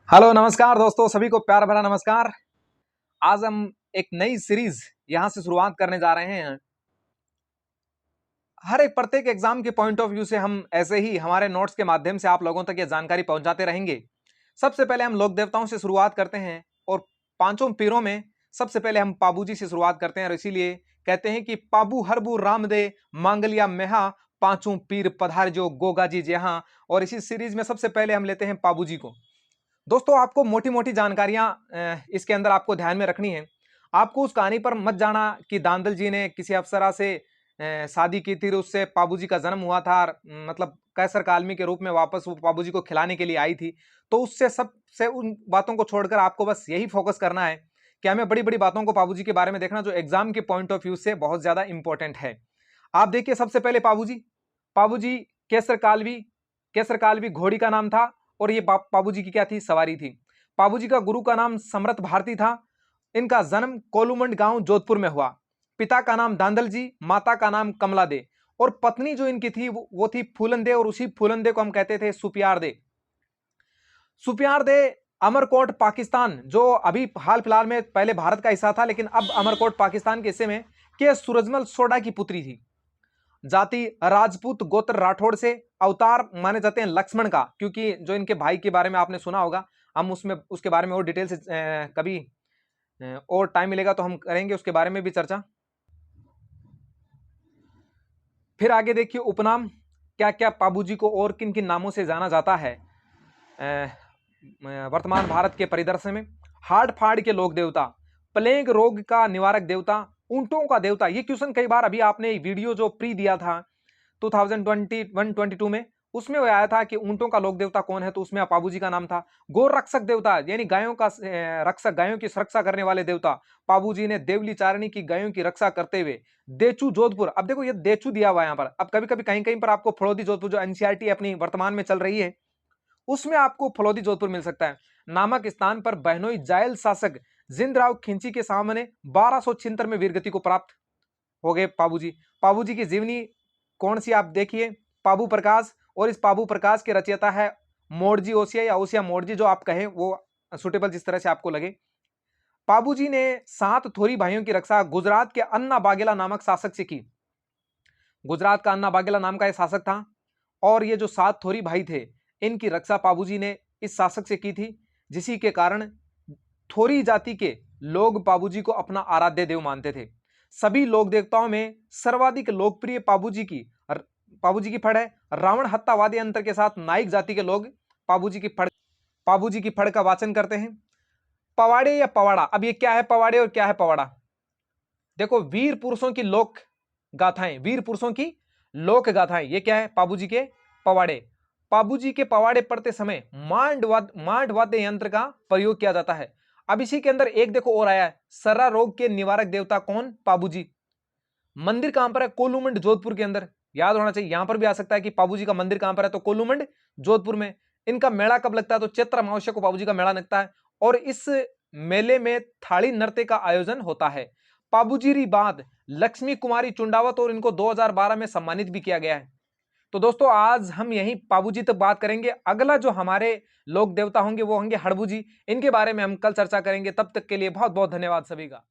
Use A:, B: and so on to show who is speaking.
A: Hello नमस्कार दोस्तों, सभी को प्यार भरा नमस्कार। आज हम एक नई सीरीज यहां से शुरुआत करने जा रहे हैं। हर एक प्रत्येक एग्जाम के पॉइंट ऑफ व्यू से हम ऐसे ही हमारे नोट्स के माध्यम से आप लोगों तक ये जानकारी पहुंचाते रहेंगे। सबसे पहले हम लोक देवताओं से शुरुआत करते हैं और पांचों पीरों में सबसे पहले हम पाबू जी से शुरुआत करते हैं और इसीलिए कहते हैं कि पाबू हरबू रामदे मांगलिया मेहा पांचों पीर पधार जो गोगा जी जहां। और इसी सीरीज में सबसे पहले हम लेते हैं पाबू जी को। दोस्तों, आपको मोटी मोटी जानकारियां इसके अंदर आपको ध्यान में रखनी है। आपको उस कहानी पर मत जाना कि दांदल जी ने किसी अप्सरा से शादी की थी, उससे पाबू जी का जन्म हुआ था और, मतलब कैसर का आलमी के रूप में वापस वो पाबू जी को खिलाने के लिए आई थी। तो उससे सबसे उन बातों को छोड़कर आपको बस यही फोकस करना है कि हमें बड़ी बड़ी बातों को पाबू जी के बारे में देखना, जो एग्जाम के पॉइंट ऑफ व्यू से बहुत ज्यादा इंपॉर्टेंट है। आप देखिए, सबसे पहले पाबू जी केसर कालवी घोड़ी का नाम था और ये पाबू जी की क्या थी, सवारी थी। पाबू जी का गुरु का नाम समरथ भारती था। इनका जन्म कोलूमंड गांव जोधपुर में हुआ। पिता का नाम दांदल जी, माता का नाम कमला दे और पत्नी जो इनकी थी वो थी फूलन दे, और उसी फूलन दे को हम कहते थे सुपियार दे। सुपियार दे अमरकोट पाकिस्तान, जो अभी हाल फिलहाल में पहले भारत का हिस्सा था लेकिन अब अमरकोट पाकिस्तान के हिस्से में, के सूरजमल सोडा की पुत्री थी। जाति राजपूत, गोत्र राठौड़ से। अवतार माने जाते हैं लक्ष्मण का, क्योंकि जो इनके भाई के बारे में आपने सुना होगा, हम उसमें उसके बारे में और डिटेल से कभी और टाइम मिलेगा तो हम करेंगे उसके बारे में भी चर्चा। फिर आगे देखिए, उपनाम क्या क्या पाबू जी को और किन किन नामों से जाना जाता है वर्तमान भारत के परिदृश्य में। हाड़ फाड़ के लोक देवता, प्लेग रोग का निवारक देवता, ऊंटों का देवता। ये क्वेश्चन कई बार अभी आपने वीडियो जो प्री दिया था 2021-22 में, उसमें वो आया था कि ऊंटों का लोक देवता कौन है, तो उसमें पाबू जी का नाम था। गौ रक्षक देवता यानी गायों का रक्षक, गायों की सुरक्षा करने वाले देवता। पाबू जी ने देवली चारणी की गायों की रक्षा करते हुए देचू जोधपुर, अब देखो ये देचू दिया हुआ है यहाँ पर, अब कभी कभी कहीं कहीं पर आपको फड़ौदी जोधपुर जो एनसीईआरटी अपनी वर्तमान में चल रही है उसमें आपको फलौदी जोधपुर मिल सकता है, नामक स्थान पर बहनोई जायल शासक जिंदराव खिंची के सामने 1276 में वीरगति को प्राप्त हो गए पाबू जी। पाबू जी की जीवनी कौन सी, आप देखिए, पाबू प्रकाश। और इस पाबू प्रकाश के रचयिता है मोड़जी ओसिया या ओसिया मोड़जी, जो आप कहें वो सुटेबल जिस तरह से आपको लगे। पाबू जी ने 7 थोरी भाइयों की रक्षा गुजरात के अन्ना बागेला नामक शासक से की। गुजरात का अन्ना बागेला नाम का यह शासक था और ये जो 7 थोरी भाई थे इनकी रक्षा पाबू जी ने इस शासक से की थी, जिसी के कारण थोरी जाति के लोग पाबू जी को अपना आराध्य देव मानते थे। सभी लोक देवताओं में सर्वाधिक लोकप्रिय पाबू जी की फड़ है। रावण हत्यावादी यंत्र के साथ नाइक जाति के लोग पाबू जी की फड़ का वाचन करते हैं। पवाड़े या पवाड़ा, अब ये क्या है पवाड़े और क्या है पवाड़ा? देखो, वीर पुरुषों की लोक गाथाएं, वीर पुरुषों की लोक गाथाएं, ये क्या है? पाबू जी के पवाड़े। पाबू जी के पवाड़े पढ़ते समय मांड वाद्य यंत्र का प्रयोग किया जाता है। अब इसी के अंदर एक देखो और आया है, सर्रा रोग के निवारक देवता कौन? पाबू जी। मंदिर कहां पर है? कोलूमंड जोधपुर के अंदर, याद होना चाहिए। यहां पर भी आ सकता है कि पाबू जी का मंदिर कहां पर है, तो कोलूमंड जोधपुर में। इनका मेला कब लगता है? तो चैत्र अमावस्या को पाबू जी का मेला लगता है और इस मेले में थाली नृत्य का आयोजन होता है। पाबूजी बाद लक्ष्मी कुमारी चुंडावत, और इनको 2012 में सम्मानित भी किया गया है। तो दोस्तों, आज हम यही पाबू जी तक बात करेंगे। अगला जो हमारे लोक देवता होंगे वो होंगे हड़बू जी। इनके बारे में हम कल चर्चा करेंगे। तब तक के लिए बहुत बहुत धन्यवाद सभी का।